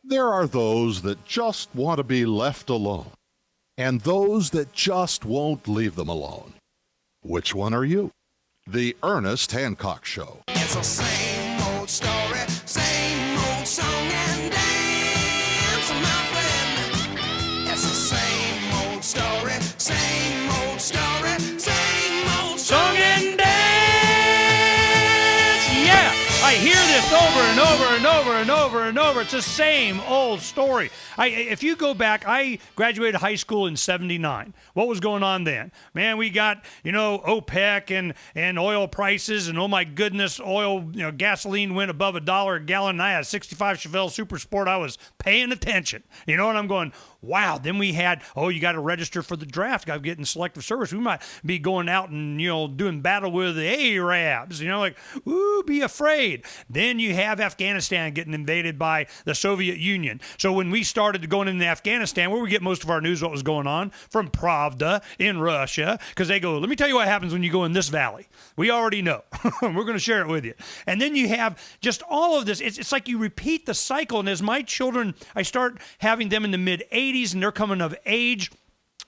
There are those that just want to be left alone, and those that just won't leave them alone. Which one are you? The Ernest Hancock Show. It's the same old story, same old song and dance, my friend. It's the same old story, same old story, same old song and dance. Yeah, I hear this over and over and over and over and over. It's the same old story. If you go back, I graduated high school in '79. What was going on then? Man, we got, OPEC and oil prices, and oh my goodness, oil, gasoline went above $1 a gallon, and I had a 65 Chevelle Super Sport. I was paying attention, and I'm going, wow. Then we had, you got to register for the draft. Got to get in selective service. We might be going out and, doing battle with the Arabs, ooh, be afraid. Then you have Afghanistan getting invaded by the Soviet Union. So when we started going into Afghanistan, where we get most of our news, what was going on, from Pravda in Russia, because they go, let me tell you what happens when you go in this valley. We already know. We're going to share it with you. And then you have just all of this. It's like you repeat the cycle. And as my children, I start having them in the mid-'80s, and they're coming of age,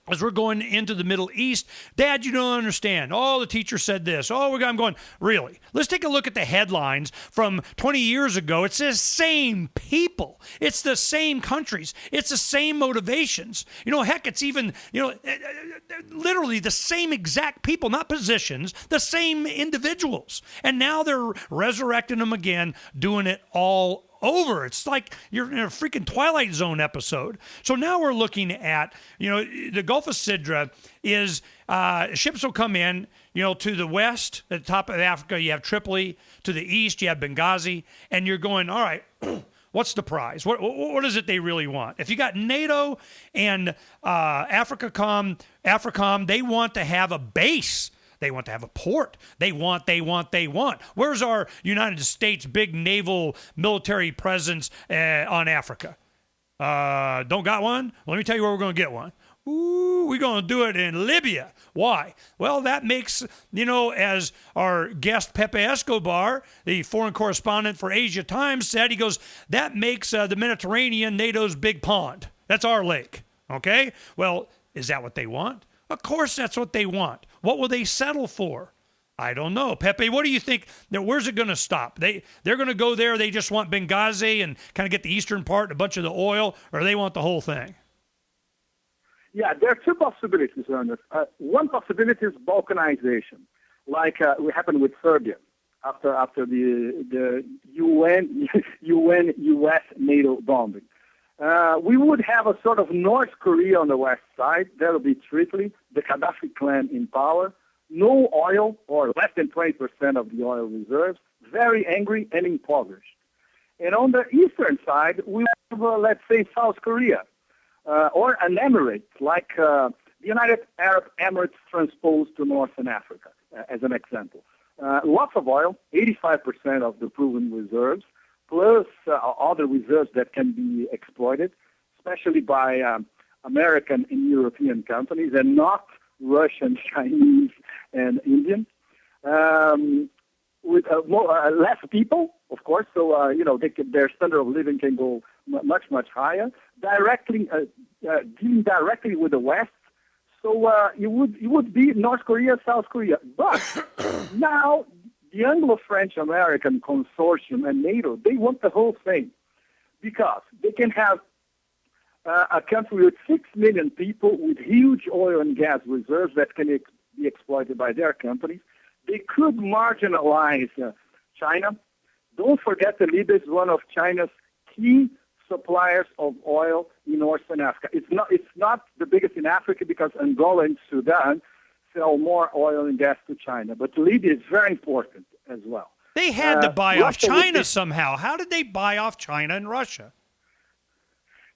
as we're going into the Middle East, Dad, you don't understand. Oh, the teacher said this. I'm going, really? Let's take a look at the headlines from 20 years ago. It's the same people. It's the same countries. It's the same motivations. Heck, it's even, literally the same exact people, not positions, the same individuals. And now they're resurrecting them again, doing it all over. It's like you're in a freaking Twilight Zone episode. So now we're looking at, the Gulf of Sidra is, ships will come in, to the west, at the top of Africa, you have Tripoli. To the east, you have Benghazi. And you're going, all right, what's the prize? What is it they really want? If you got NATO and AFRICOM, they want to have a base. They want to have a port. They want. Where's our United States big naval military presence on Africa? Don't got one? Let me tell you where we're going to get one. Ooh, we're going to do it in Libya. Why? Well, that makes, as our guest Pepe Escobar, the foreign correspondent for Asia Times, said, he goes, that makes the Mediterranean NATO's big pond. That's our lake. Okay? Well, is that what they want? Of course that's what they want. What will they settle for? I don't know. Pepe, what do you think? Where's it going to stop? They're going to go there. They just want Benghazi and kind of get the eastern part, a bunch of the oil, or they want the whole thing? Yeah, there are two possibilities, Ernest. One possibility is balkanization, like what happened with Serbia after the UN-US NATO bombing. We would have a sort of North Korea on the west side. That would be Tripoli, the Gaddafi clan in power. No oil, or less than 20% of the oil reserves. Very angry and impoverished. And on the eastern side, we have, let's say, South Korea, or an emirate, like the United Arab Emirates transposed to Northern Africa, as an example. Lots of oil, 85% of the proven reserves, plus other reserves that can be exploited, especially by American and European companies, and not Russian, Chinese, and Indian. With less people, of course, so their standard of living can go much, much higher. Dealing directly with the West, so it would be North Korea, South Korea. But now the Anglo-French-American consortium and NATO, they want the whole thing, because they can have a country with 6 million people with huge oil and gas reserves that can be exploited by their companies. They could marginalize China. Don't forget that Libya is one of China's key suppliers of oil in Northern Africa. It's not the biggest in Africa because Angola and Sudan sell more oil and gas to China. But Libya is very important as well. They had to buy off China somehow. How did they buy off China and Russia?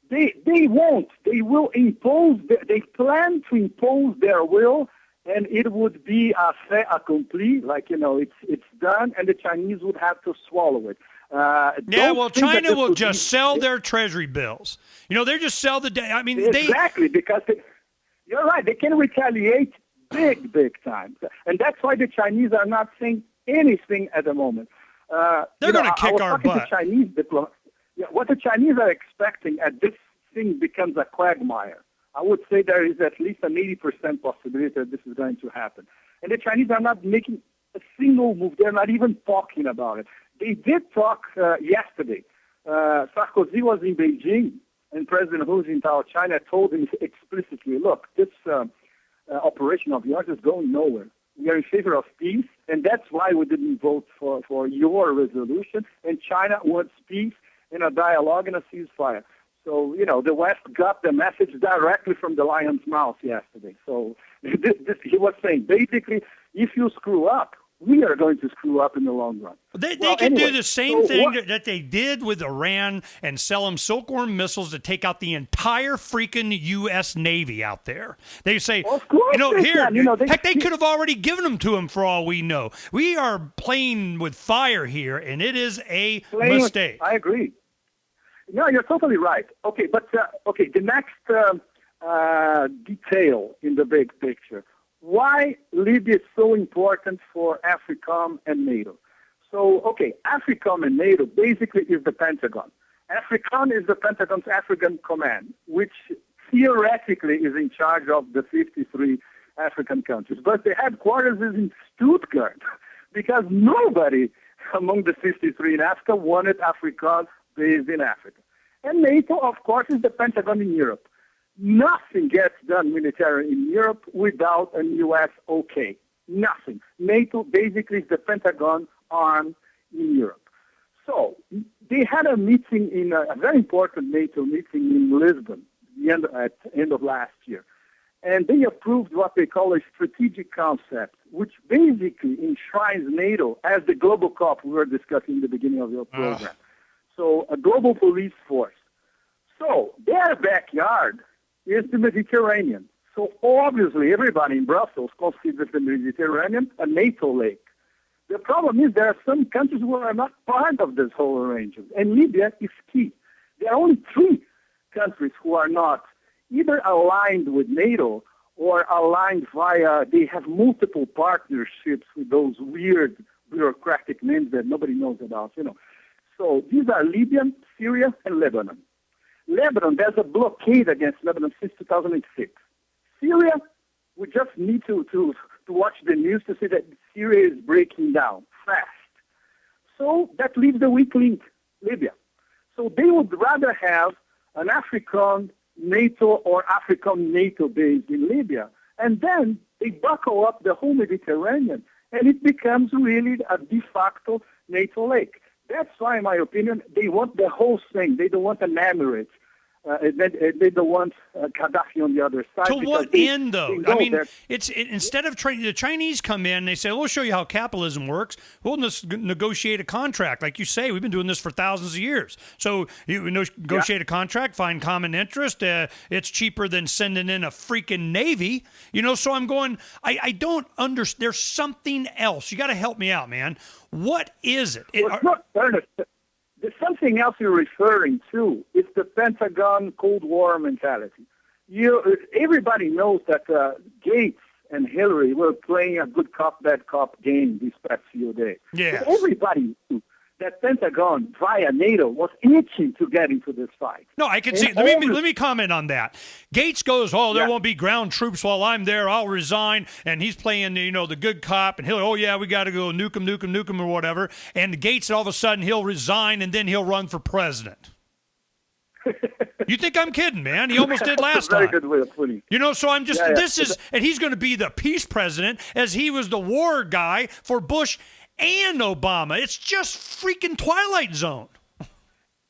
They won't. They will impose. They plan to impose their will, and it would be a fait accompli, like it's done, and the Chinese would have to swallow it. China will just sell their treasury bills. They just sell the day. I mean, exactly, because you're right. They can retaliate big time, and that's why the Chinese are not saying anything at the moment. They're going to kick our butt. To Chinese diplomats. Yeah, what the Chinese are expecting at this thing becomes a quagmire. I would say there is at least an 80% possibility that this is going to happen. And the Chinese are not making a single move. They're not even talking about it. They did talk yesterday. Sarkozy was in Beijing, and President Hu Jintao of China told him explicitly, look, this operation of yours is going nowhere. We are in favor of peace, and that's why we didn't vote for your resolution. And China wants peace and a dialogue and a ceasefire. So, the West got the message directly from the lion's mouth yesterday. So he was saying, basically, if you screw up, we are going to screw up in the long run. They can do the same thing that they did with Iran and sell them Silkworm missiles to take out the entire freaking U.S. Navy out there. They say, of course they could have already given them to them for all we know. We are playing with fire here, and it is a mistake. I agree. No, you're totally right. Okay, but the next detail in the big picture. Why Libya is so important for AFRICOM and NATO? So, AFRICOM and NATO basically is the Pentagon. AFRICOM is the Pentagon's African Command, which theoretically is in charge of the 53 African countries. But the headquarters is in Stuttgart because nobody among the 53 in Africa wanted AFRICOM based in Africa. And NATO, of course, is the Pentagon in Europe. Nothing gets done militarily in Europe without a U.S. okay. Nothing. NATO basically is the Pentagon arm in Europe. So they had a meeting a very important NATO meeting in Lisbon at the end of last year. And they approved what they call a strategic concept, which basically enshrines NATO as the global cop we were discussing in the beginning of your program. So a global police force. So their backyard is the Mediterranean. So obviously everybody in Brussels considers the Mediterranean a NATO lake. The problem is there are some countries who are not part of this whole arrangement, and Libya is key. There are only 3 countries who are not either aligned with NATO or aligned they have multiple partnerships with those weird bureaucratic names that nobody knows about, So these are Libya, Syria, and Lebanon. Lebanon, there's a blockade against Lebanon since 2006. Syria, we just need to watch the news to see that Syria is breaking down fast. So that leaves the weak link, Libya. So they would rather have an AFRICOM NATO or AFRICOM NATO base in Libya, and then they buckle up the whole Mediterranean, and it becomes really a de facto NATO lake. That's why, in my opinion, they want the whole thing. They don't want an emirate. They don't want Gaddafi on the other side. To what end, though? I mean, instead of the Chinese come in, they say, we'll show you how capitalism works. We'll negotiate a contract. Like you say, we've been doing this for thousands of years. So you negotiate a contract, find common interest. It's cheaper than sending in a freaking Navy. So I'm going, I don't understand. There's something else. You got to help me out, man. What is it? It's not, Ernest. There's something else you're referring to. It's the Pentagon Cold War mentality. Everybody knows that Gates and Hillary were playing a good cop, bad cop game these past few days. Yes. But everybody knew that Pentagon via NATO was itching to get into this fight. No, I can see. Let me comment on that. Gates goes, there won't be ground troops while I'm there. I'll resign. And he's playing, the good cop. And he'll, we got to go nuke him or whatever. And Gates, all of a sudden, he'll resign and then he'll run for president. You think I'm kidding, man? He almost did last time. Very good way of putting it. So I'm just, and he's going to be the peace president as he was the war guy for Bush and Obama. It's just freaking Twilight Zone.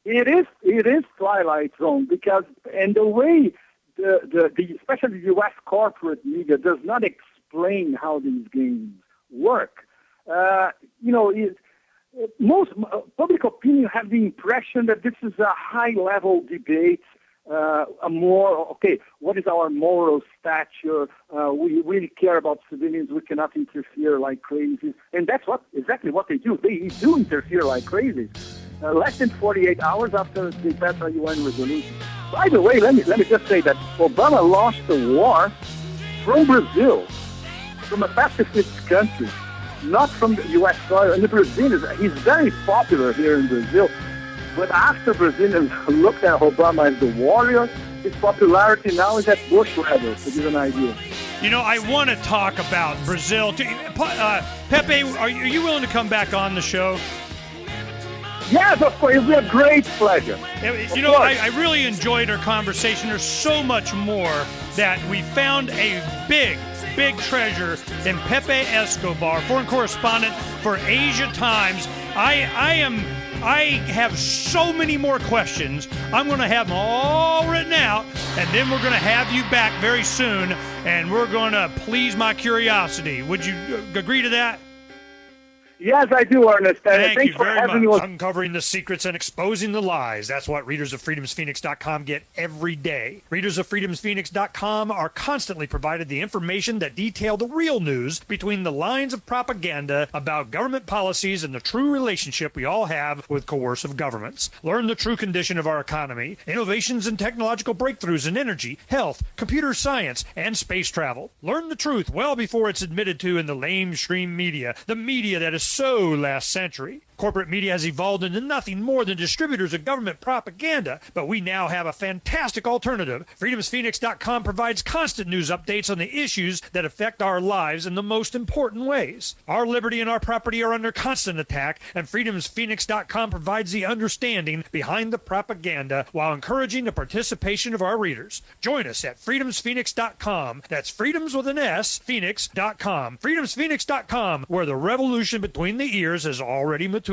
It is Twilight Zone because, and the way the especially the U.S. corporate media does not explain how these games work. Most public opinion have the impression that this is a high-level debate. What is our moral stature? We really care about civilians. We cannot interfere like crazies. And that's exactly what they do. They do interfere like crazies. Less than 48 hours after they pass a UN resolution. By the way, let me just say that Obama launched the war from Brazil, from a pacifist country, not from the U.S. soil. And the Brazilians, he's very popular here in Brazil. But after Brazilians looked at Obama as the warrior, his popularity now is at Bush level, to give you an idea. You know, I want to talk about Brazil. Pepe, are you willing to come back on the show? Yes, of course. It would be a great pleasure. You know, I really enjoyed our conversation. There's so much more that we found a big treasure in Pepe Escobar, foreign correspondent for Asia Times. I have so many more questions. I'm going to have them all written out, and then we're going to have you back very soon, and we're going to please my curiosity. Would you agree to that? Yes, I do, Ernest. Thank Thanks you for very having much. me. Uncovering the secrets and exposing the lies. That's what readers of freedomsphoenix.com get every day. Readers of freedomsphoenix.com are constantly provided the information that detail the real news between the lines of propaganda about government policies and the true relationship we all have with coercive governments. Learn the true condition of our economy, innovations and technological breakthroughs in energy, health, computer science, and space travel. Learn the truth well before it's admitted to in the lamestream media, the media that is so last century. Corporate media has evolved into nothing more than distributors of government propaganda, but we now have a fantastic alternative. FreedomsPhoenix.com provides constant news updates on the issues that affect our lives in the most important ways. Our liberty and our property are under constant attack, and FreedomsPhoenix.com provides the understanding behind the propaganda while encouraging the participation of our readers. Join us at FreedomsPhoenix.com. That's freedoms with an S, Phoenix.com. FreedomsPhoenix.com, where the revolution between the ears has already matured.